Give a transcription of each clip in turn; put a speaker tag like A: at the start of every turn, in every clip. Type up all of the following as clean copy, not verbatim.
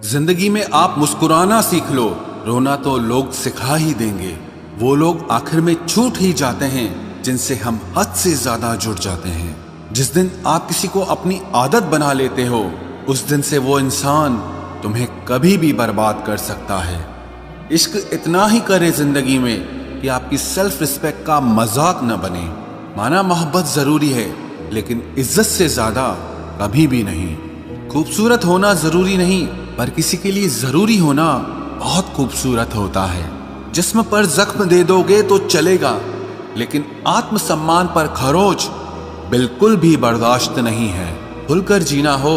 A: जिंदगी में आप मुस्कुराना सीख लो, रोना तो लोग सिखा ही देंगे। वो लोग आखिर में छूट ही जाते हैं जिनसे हम हद से ज्यादा जुड़ जाते हैं। जिस दिन आप किसी को अपनी आदत बना लेते हो, उस दिन से वो इंसान तुम्हें कभी भी बर्बाद कर सकता है। इश्क इतना ही करे जिंदगी में कि आपकी सेल्फ रिस्पेक्ट का मजाक न बने। माना मोहब्बत जरूरी है, लेकिन इज्जत से ज्यादा कभी भी नहीं। खूबसूरत होना जरूरी नहीं, पर किसी के लिए जरूरी होना बहुत खूबसूरत होता है। जिस्म पर जख्म दे दोगे तो चलेगा, लेकिन आत्मसम्मान पर खरोच बिल्कुल भी बर्दाश्त नहीं है। खुलकर जीना हो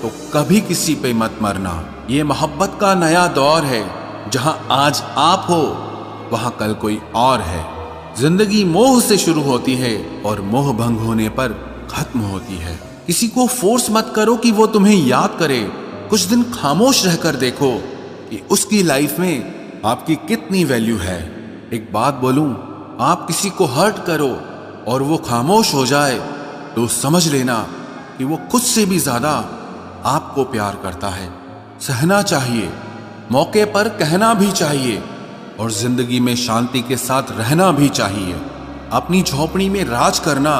A: तो कभी किसी पे मत मरना। ये मोहब्बत का नया दौर है, जहां आज आप हो वहां कल कोई और है। जिंदगी मोह से शुरू होती है और मोह भंग होने पर खत्म होती है। किसी को फोर्स मत करो कि वो तुम्हें याद करे। कुछ दिन खामोश रहकर देखो कि उसकी लाइफ में आपकी कितनी वैल्यू है। एक बात बोलूं, आप किसी को हर्ट करो और वो खामोश हो जाए तो समझ लेना कि वो खुद से भी ज्यादा आपको प्यार करता है। सहना चाहिए, मौके पर कहना भी चाहिए, और जिंदगी में शांति के साथ रहना भी चाहिए। अपनी झोपड़ी में राज करना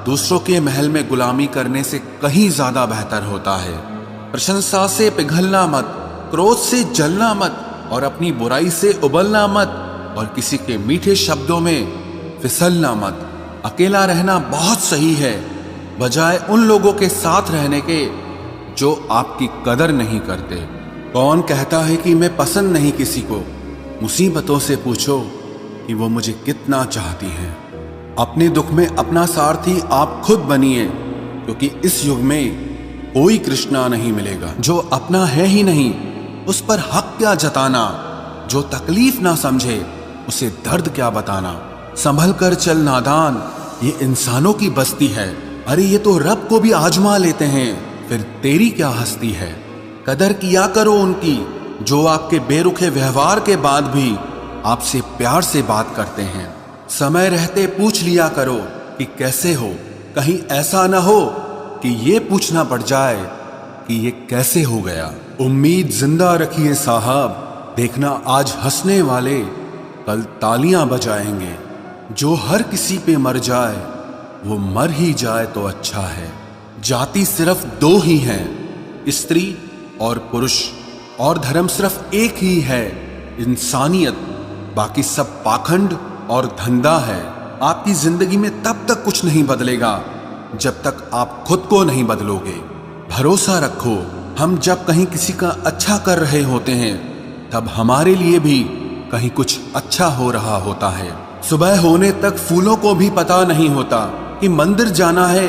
A: दूसरों के महल में गुलामी करने से कहीं ज्यादा बेहतर होता है। प्रशंसा से पिघलना मत, क्रोध से जलना मत, और अपनी बुराई से उबलना मत, और किसी के मीठे शब्दों में फिसलना मत। अकेला रहना बहुत सही है, बजाय उन लोगों के साथ रहने के जो आपकी कदर नहीं करते। कौन कहता है कि मैं पसंद नहीं किसी को? मुसीबतों से पूछो कि वो मुझे कितना चाहती हैं। अपने दुख में अपना सारथी आप खुद बनिए, क्योंकि इस युग में कोई कृष्णा नहीं मिलेगा। जो अपना है ही नहीं, उस पर हक क्या जताना? जो तकलीफ ना समझे, उसे दर्द क्या बताना? संभल कर चल नादान, ये इंसानों की बस्ती है। अरे ये तो रब को भी आजमा लेते हैं, फिर तेरी क्या हस्ती है? कदर किया करो उनकी जो आपके बेरुखे व्यवहार के बाद भी आपसे प्यार से बात करते हैं। समय रहते पूछ लिया करो कि कैसे हो, कहीं ऐसा ना हो कि ये पूछना पड़ जाए कि ये कैसे हो गया। उम्मीद जिंदा रखिए साहब, देखना आज हंसने वाले कल तालियां बजाएंगे। जो हर किसी पे मर जाए वो मर ही जाए तो अच्छा है। जाति सिर्फ दो ही हैं, स्त्री और पुरुष, और धर्म सिर्फ एक ही है, इंसानियत। बाकी सब पाखंड और धंधा है। आपकी जिंदगी में तब तक कुछ नहीं बदलेगा जब तक आप खुद को नहीं बदलोगे। भरोसा रखो, हम जब कहीं किसी का अच्छा कर रहे होते हैं, तब हमारे लिए भी कहीं कुछ अच्छा हो रहा होता है। सुबह होने तक फूलों को भी पता नहीं होता कि मंदिर जाना है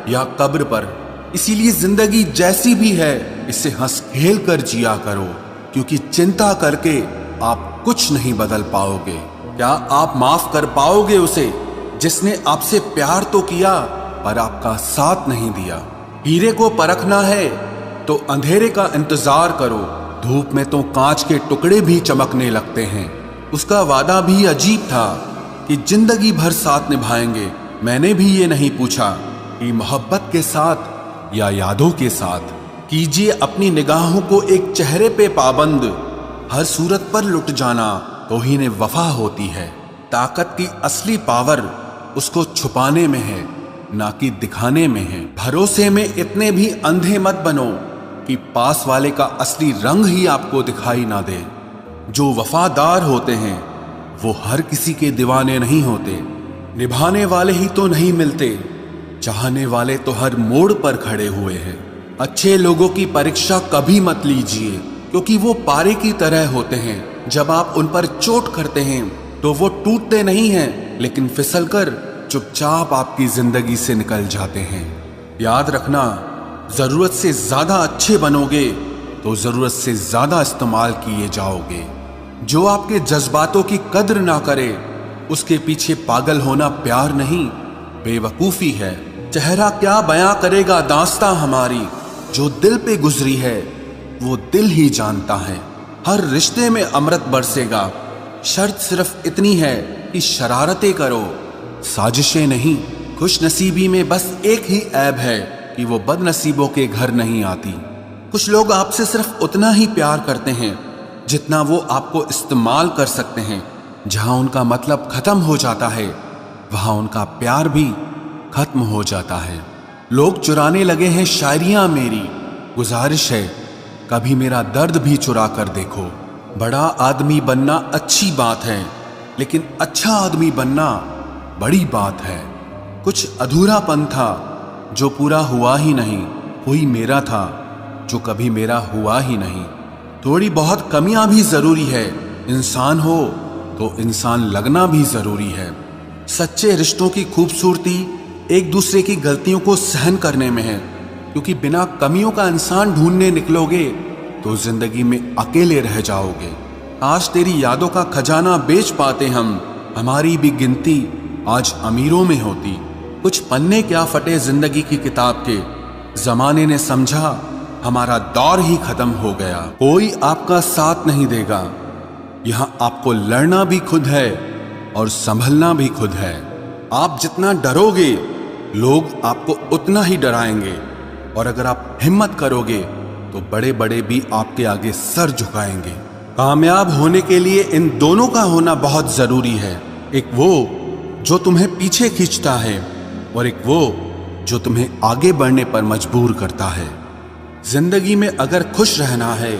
A: या कब्र पर। इसीलिए जिंदगी जैसी भी है, इसे हंस खेल कर जिया करो, क्योंकि चिंता करके आप कुछ नहीं बदल पाओगे। क्या आप माफ कर पाओगे उसे जिसने आपसे प्यार तो किया पर आपका साथ नहीं दिया? हीरे को परखना है तो अंधेरे का इंतजार करो। धूप में तो कांच के टुकड़े भी चमकने लगते हैं। उसका वादा भी अजीब था कि जिंदगी भर साथ निभाएंगे। मैंने भी ये नहीं पूछा कि मोहब्बत के साथ या यादों के साथ। कीजिए अपनी निगाहों को एक चेहरे पे पाबंद, हर सूरत पर लुट जाना तौहीन वफा होती है। ताकत की असली पावर उसको छुपाने में है, ना कि दिखाने में है। भरोसे में इतने भी अंधे मत बनो कि पास वाले का असली रंग ही आपको दिखाई ना दे। जो वफादार होते हैं वो हर किसी के दीवाने नहीं होते। निभाने वाले ही तो नहीं मिलते, चाहने वाले तो हर मोड़ पर खड़े हुए हैं। अच्छे लोगों की परीक्षा कभी मत लीजिए, क्योंकि वो पारे की तरह होते हैं। जब आप उन पर चोट करते हैं तो वो टूटते नहीं हैं, लेकिन फिसलकर चुपचाप आपकी जिंदगी से निकल जाते हैं। याद रखना, जरूरत से ज्यादा अच्छे बनोगे तो जरूरत से ज्यादा इस्तेमाल किए जाओगे। जो आपके जज्बातों की कद्र ना करे, उसके पीछे पागल होना प्यार नहीं, बेवकूफी है। चेहरा क्या बयां करेगा दास्तां हमारी, जो दिल पे गुजरी है वो दिल ही जानता है। हर रिश्ते में अमृत बरसेगा, शर्त सिर्फ इतनी है कि शरारतें करो, साजिशें नहीं। खुश नसीबी में बस एक ही ऐब है कि वो बदनसीबों के घर नहीं आती। कुछ लोग आपसे सिर्फ उतना ही प्यार करते हैं जितना वो आपको इस्तेमाल कर सकते हैं। जहां उनका मतलब खत्म हो जाता है वहां उनका प्यार भी खत्म हो जाता है। लोग चुराने लगे हैं शायरियां मेरी, गुजारिश है कभी मेरा दर्द भी चुरा कर देखो। बड़ा आदमी बनना अच्छी बात है, लेकिन अच्छा आदमी बनना बड़ी बात है। कुछ अधूरापन था जो पूरा हुआ ही नहीं, कोई मेरा था जो कभी मेरा हुआ ही नहीं। थोड़ी बहुत कमियां भी जरूरी है, इंसान हो तो इंसान लगना भी जरूरी है। सच्चे रिश्तों की खूबसूरती एक दूसरे की गलतियों को सहन करने में है, क्योंकि बिना कमियों का इंसान ढूंढने निकलोगे तो जिंदगी में अकेले रह जाओगे। आज तेरी यादों का खजाना बेच पाते हम, हमारी भी गिनती आज अमीरों में होती। कुछ पन्ने क्या फटे जिंदगी की किताब के, जमाने ने समझा हमारा दौर ही खत्म हो गया। कोई आपका साथ नहीं देगा, यहां आपको लड़ना भी खुद है और संभलना भी खुद है। आप जितना डरोगे लोग आपको उतना ही डराएंगे, और अगर आप हिम्मत करोगे तो बड़े बड़े भी आपके आगे सर झुकाएंगे। कामयाब होने के लिए इन दोनों का होना बहुत जरूरी है। एक वो जो तुम्हें पीछे खींचता है और एक वो जो तुम्हें आगे बढ़ने पर मजबूर करता है। जिंदगी में अगर खुश रहना है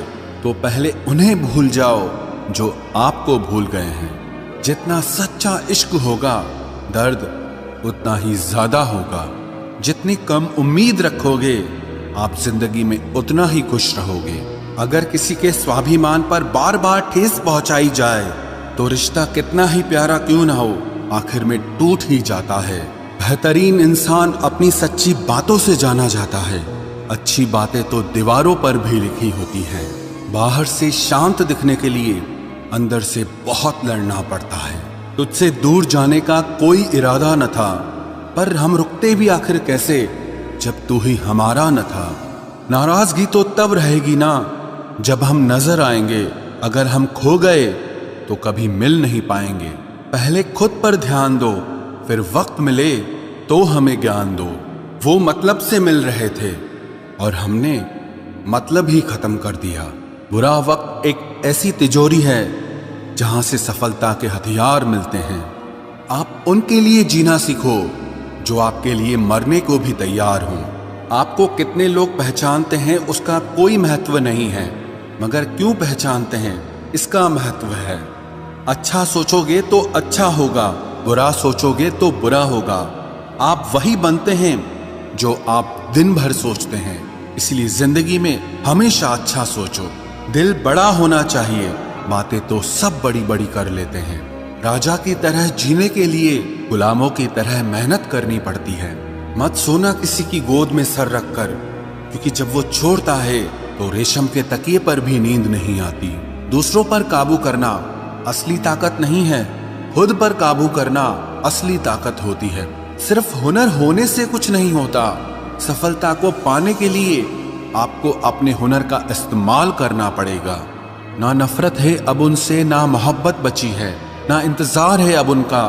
A: तो पहले उन्हें भूल जाओ जो आपको भूल गए हैं। जितना सच्चा इश्क होगा दर्द उतना ही ज्यादा होगा। जितनी कम उम्मीद रखोगे आप जिंदगी में उतना ही खुश रहोगे। अगर किसी के स्वाभिमान पर बार बार ठेस पहुंचाई जाए तो रिश्ता कितना ही प्यारा क्यों ना हो आखिर में टूट ही जाता है। बेहतरीन इंसान अपनी सच्ची बातों से जाना जाता है। अच्छी बातें तो दीवारों पर भी लिखी होती हैं। बाहर से शांत दिखने के लिए अंदर से बहुत लड़ना पड़ता है। तुझसे दूर जाने का कोई इरादा न था, पर हम रुकते भी आखिर कैसे जब तू ही हमारा न था। नाराजगी तो तब रहेगी ना जब हम नजर आएंगे, अगर हम खो गए तो कभी मिल नहीं पाएंगे। पहले खुद पर ध्यान दो, फिर वक्त मिले तो हमें ज्ञान दो। वो मतलब से मिल रहे थे और हमने मतलब ही खत्म कर दिया। बुरा वक्त एक ऐसी तिजोरी है जहां से सफलता के हथियार मिलते हैं। आप उनके लिए जीना सीखो जो आपके लिए मरने को भी तैयार हों। आपको कितने लोग पहचानते हैं उसका कोई महत्व नहीं है, मगर क्यों पहचानते हैं इसका महत्व है। अच्छा सोचोगे तो अच्छा होगा, बुरा सोचोगे तो बुरा होगा। आप वही बनते हैं जो आप दिन भर सोचते हैं। इसलिए जिंदगी में हमेशा अच्छा सोचो। दिल बड़ा होना चाहिए, बातें तो सब बड़ी बड़ी कर लेते हैं। राजा की तरह जीने के लिए गुलामों की तरह मेहनत करनी पड़ती है। मत सोना किसी की गोद में सर रखकर, क्योंकि जब वो छोड़ता है तो रेशम के तकिए पर भी नींद नहीं आती। दूसरों पर काबू करना असली ताकत नहीं है, खुद पर काबू करना असली ताकत होती है। सिर्फ हुनर होने से कुछ नहीं होता, सफलता को पाने के लिए आपको अपने हुनर का इस्तेमाल करना पड़ेगा। ना नफरत है अब उनसे, ना मोहब्बत बची है, ना इंतजार है अब उनका,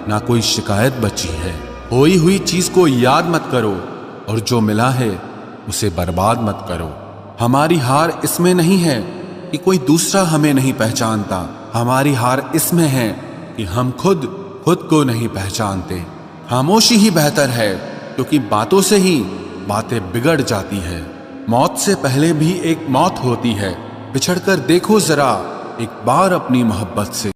A: ना कोई शिकायत बची है। खोई हुई चीज को याद मत करो और जो मिला है उसे बर्बाद मत करो। हमारी हार इसमें नहीं है कि कोई दूसरा हमें नहीं पहचानता, हमारी हार इसमें है कि हम खुद को नहीं पहचानते। खामोशी ही बेहतर है, क्योंकि बातों से ही बातें बिगड़ जाती है। मौत से पहले भी एक मौत होती है, बिछड़कर देखो जरा एक बार अपनी मोहब्बत से।